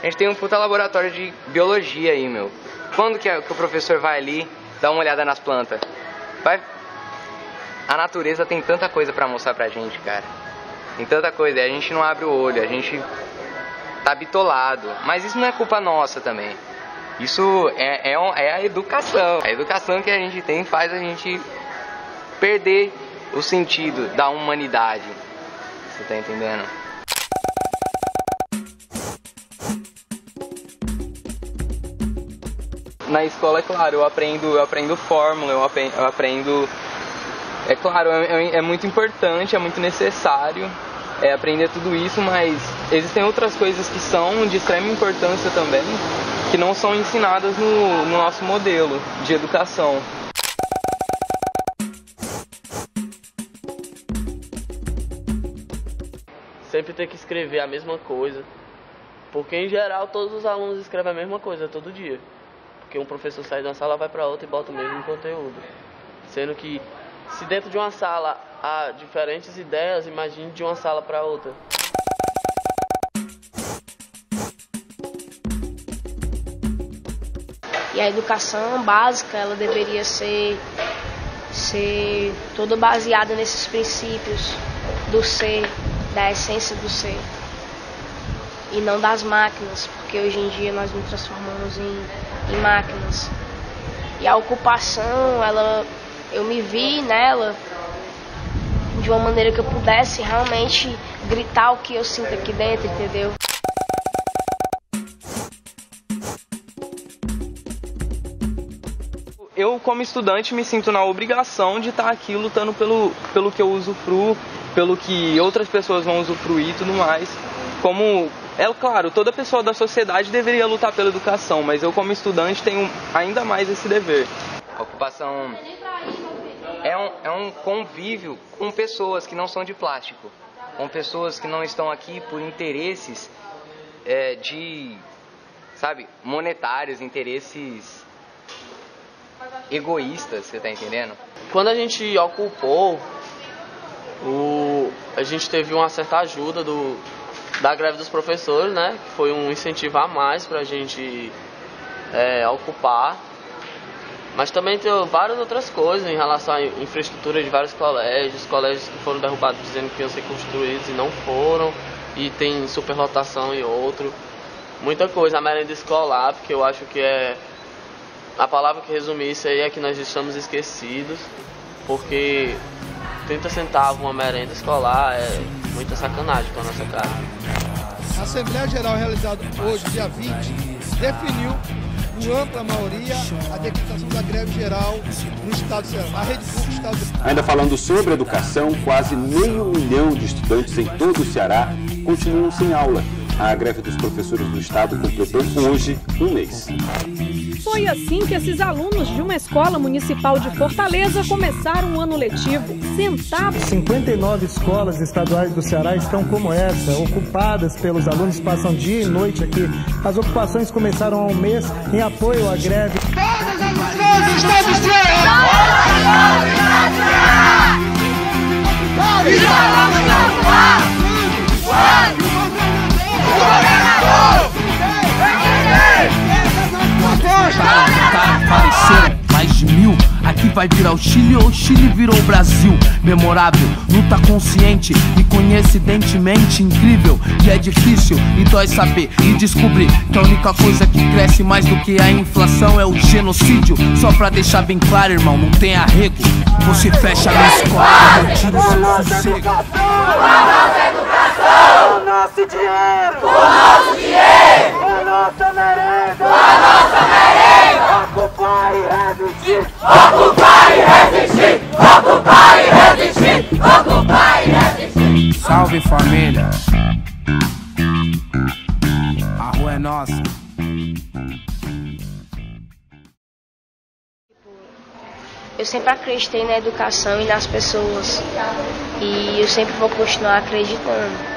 A gente tem um puta laboratório de biologia aí, meu. Quando que o professor vai ali dar uma olhada nas plantas? A natureza tem tanta coisa pra mostrar pra gente, cara. Tem tanta coisa, e a gente não abre o olho, a gente tá bitolado. Mas isso não é culpa nossa também. Isso é a educação. A educação que a gente tem faz a gente perder o sentido da humanidade. Você tá entendendo? Na escola, é claro, eu aprendo fórmula, eu aprendo... É claro, é muito importante, é muito necessário aprender tudo isso, mas existem outras coisas que são de extrema importância também, que não são ensinadas no nosso modelo de educação. Sempre ter que escrever a mesma coisa, porque em geral todos os alunos escrevem a mesma coisa todo dia. Porque um professor sai de uma sala, vai para outra e bota o mesmo conteúdo. Sendo que, se dentro de uma sala há diferentes ideias, imagine de uma sala para outra. E a educação básica, ela deveria ser toda baseada nesses princípios do ser, da essência do ser. E não das máquinas, porque hoje em dia nós nos transformamos em máquinas. E a ocupação, eu me vi nela de uma maneira que eu pudesse realmente gritar o que eu sinto aqui dentro, entendeu? Eu, como estudante, me sinto na obrigação de estar aqui lutando pelo que eu usufruo, pelo que outras pessoas vão usufruir e tudo mais. É claro, toda pessoa da sociedade deveria lutar pela educação, mas eu como estudante tenho ainda mais esse dever. A ocupação é um convívio com pessoas que não são de plástico, com pessoas que não estão aqui por interesses monetários, interesses egoístas, você tá entendendo? Quando a gente ocupou, a gente teve uma certa ajuda da greve dos professores, né? Que foi um incentivo a mais pra gente ocupar. Mas também tem várias outras coisas em relação à infraestrutura de vários colégios que foram derrubados dizendo que iam ser construídos e não foram, e tem superlotação e outro. Muita coisa, a merenda escolar, porque eu acho que a palavra que resume isso aí é que nós estamos esquecidos, porque 30 centavos uma merenda escolar é muita sacanagem com a nossa cara. A Assembleia Geral realizada hoje, dia 20, definiu, por ampla maioria, a decretação da greve geral no Estado do Ceará, a rede pública do Estado do Ceará. Ainda falando sobre educação, quase 500 mil de estudantes em todo o Ceará continuam sem aula. A greve dos professores do Estado completou hoje um mês. Foi assim que esses alunos de uma escola municipal de Fortaleza começaram o ano letivo, sentados. 59 escolas estaduais do Ceará estão como essa, ocupadas pelos alunos, passam dia e noite aqui. As ocupações começaram há um mês em apoio à greve. Todas as escolas do Estado do Ceará! Apareceram mais de 1000. Aqui vai virar o Chile ou o Chile virou o Brasil. Memorável, luta consciente e coincidentemente incrível. E é difícil e dói saber e descobrir que a única coisa que cresce mais do que a inflação é o genocídio. Só pra deixar bem claro, irmão, não tem arrego. Você fecha a escola, tira o seu sossego. A nossa educação, o nosso dinheiro, a nossa merenda, ocupar e resistir, ocupar e resistir, ocupar e resistir, ocupar e resistir. Salve família, a rua é nossa. Eu sempre acreditei na educação e nas pessoas, e eu sempre vou continuar acreditando.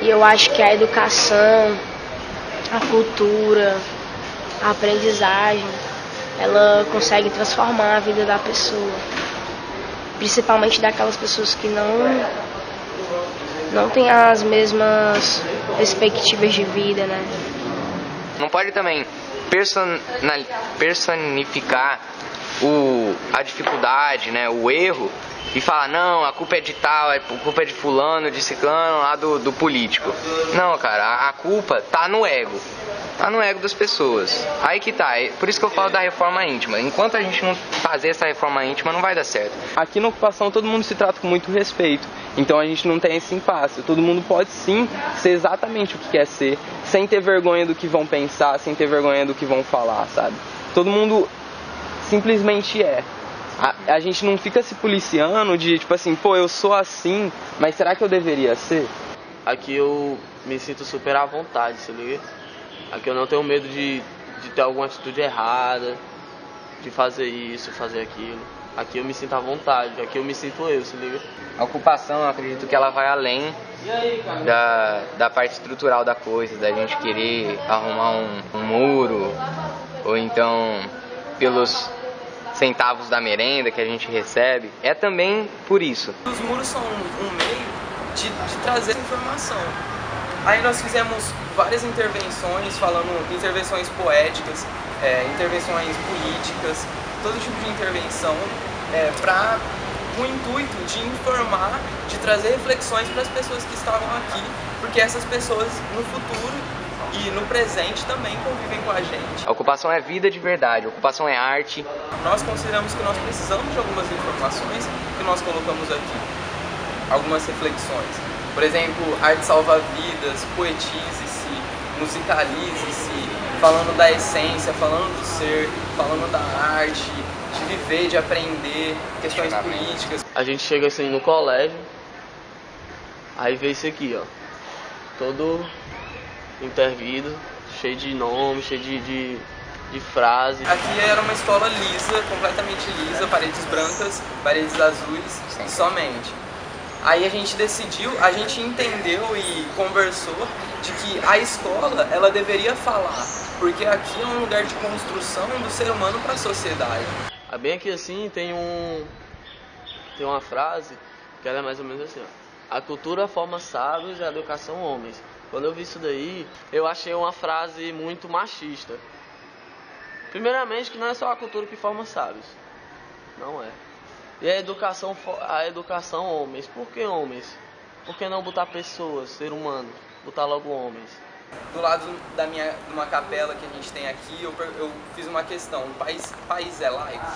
E eu acho que a educação, a cultura, a aprendizagem, ela consegue transformar a vida da pessoa, principalmente daquelas pessoas que não têm as mesmas perspectivas de vida, né? Não pode também personificar a dificuldade, né, o erro, e falar, não, a culpa é de tal, a culpa é de fulano, de ciclano, lá do político. Não, cara, a culpa tá no ego. Tá no ego das pessoas. Aí que tá. Por isso que eu falo da reforma íntima. Enquanto a gente não fazer essa reforma íntima, não vai dar certo. Aqui na ocupação todo mundo se trata com muito respeito. Então a gente não tem esse impasse. Todo mundo pode sim ser exatamente o que quer ser, sem ter vergonha do que vão pensar, sem ter vergonha do que vão falar, sabe? Todo mundo simplesmente é. A gente não fica se policiando de tipo assim, pô, eu sou assim, mas será que eu deveria ser? Aqui eu me sinto super à vontade, se liga? Aqui eu não tenho medo de ter alguma atitude errada, de fazer isso, fazer aquilo. Aqui eu me sinto à vontade, aqui eu me sinto eu, se liga? A ocupação, eu acredito que ela vai além da parte estrutural da coisa, da gente querer arrumar um muro, ou então pelos centavos da merenda que a gente recebe. É também por isso. Os muros são um meio de trazer informação. Aí nós fizemos várias intervenções, intervenções poéticas, intervenções políticas, todo tipo de intervenção, com o intuito de informar, de trazer reflexões para as pessoas que estavam aqui, porque essas pessoas no futuro e no presente também convivem com a gente. A ocupação é vida de verdade, a ocupação é arte. Nós consideramos que nós precisamos de algumas informações que nós colocamos aqui, algumas reflexões. Por exemplo, arte salva vidas, poetize-se, musicalize-se, falando da essência, falando do ser, falando da arte, de viver, de aprender, questões políticas. A gente chega assim no colégio, aí vê isso aqui, ó, todo intervido, cheio de nomes, cheio de frases. Aqui era uma escola lisa, completamente lisa, paredes brancas, paredes azuis, somente. Aí a gente decidiu, a gente entendeu e conversou de que a escola, ela deveria falar, porque aqui é um lugar de construção do ser humano para a sociedade. Bem aqui assim tem uma frase que ela é mais ou menos assim, ó. A cultura forma sábios e a educação homens. Quando eu vi isso daí, eu achei uma frase muito machista. Primeiramente que não é só a cultura que forma sábios, não é. E a educação homens. Por que homens? Por que não botar pessoas, ser humano? Botar logo homens. Do lado de uma capela que a gente tem aqui, eu fiz uma questão. O país é laico?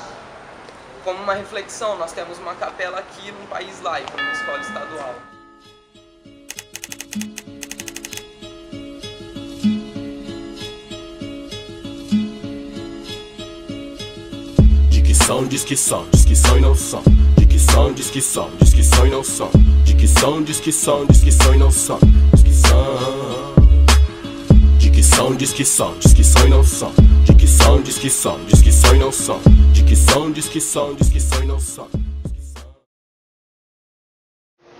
Como uma reflexão, nós temos uma capela aqui num país laico, numa escola estadual. Diz que são e não são. De que são, diz que são e não são. De que são, diz que são e não são. Diz que são. De que são, diz que são e não são. De que são, diz que são e não são. De que são, diz que são e não são.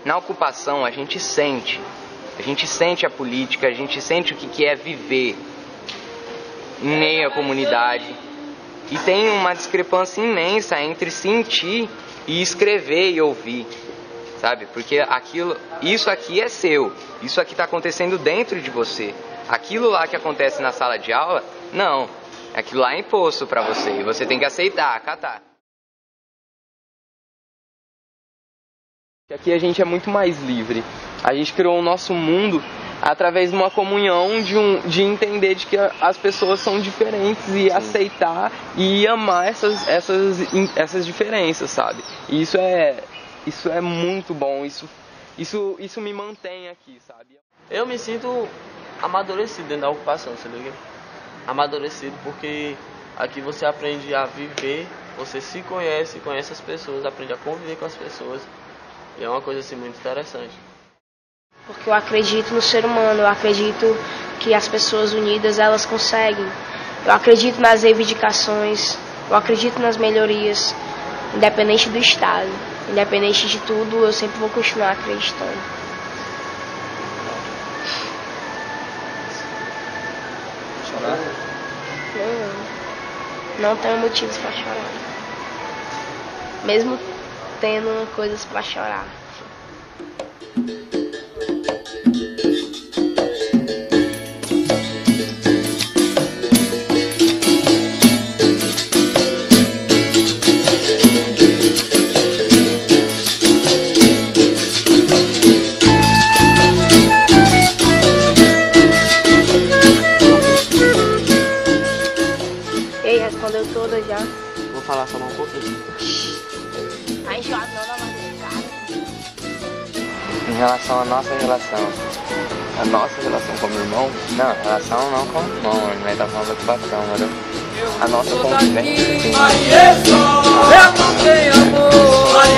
Na ocupação a gente sente a política, a gente sente o que é viver em meio à comunidade. E tem uma discrepância imensa entre sentir e escrever e ouvir, sabe? Porque isso aqui é seu, isso aqui está acontecendo dentro de você. Aquilo lá que acontece na sala de aula, não. Aquilo lá é imposto para você e você tem que aceitar, acatar. Aqui a gente é muito mais livre. A gente criou o nosso mundo através de uma comunhão, de entender de que as pessoas são diferentes e aceitar e amar essas diferenças, sabe? E isso é muito bom, isso me mantém aqui, sabe? Eu me sinto amadurecido dentro da ocupação, você liga? Amadurecido porque aqui você aprende a viver, você se conhece as pessoas, aprende a conviver com as pessoas. E é uma coisa assim muito interessante. Porque eu acredito no ser humano, eu acredito que as pessoas unidas, elas conseguem. Eu acredito nas reivindicações, eu acredito nas melhorias, independente do Estado, independente de tudo, eu sempre vou continuar acreditando. Chorar? Não tenho motivos para chorar. Mesmo tendo coisas para chorar. respondeu todas já. Vou falar só um pouquinho. Tá enjoado não, da maneira, cara. Em relação à nossa relação. A nossa relação como irmão? Não, relação não como irmão, mano. Nós tá falando da ocupação, entendeu? A nossa convivência. Eu não tenho amor.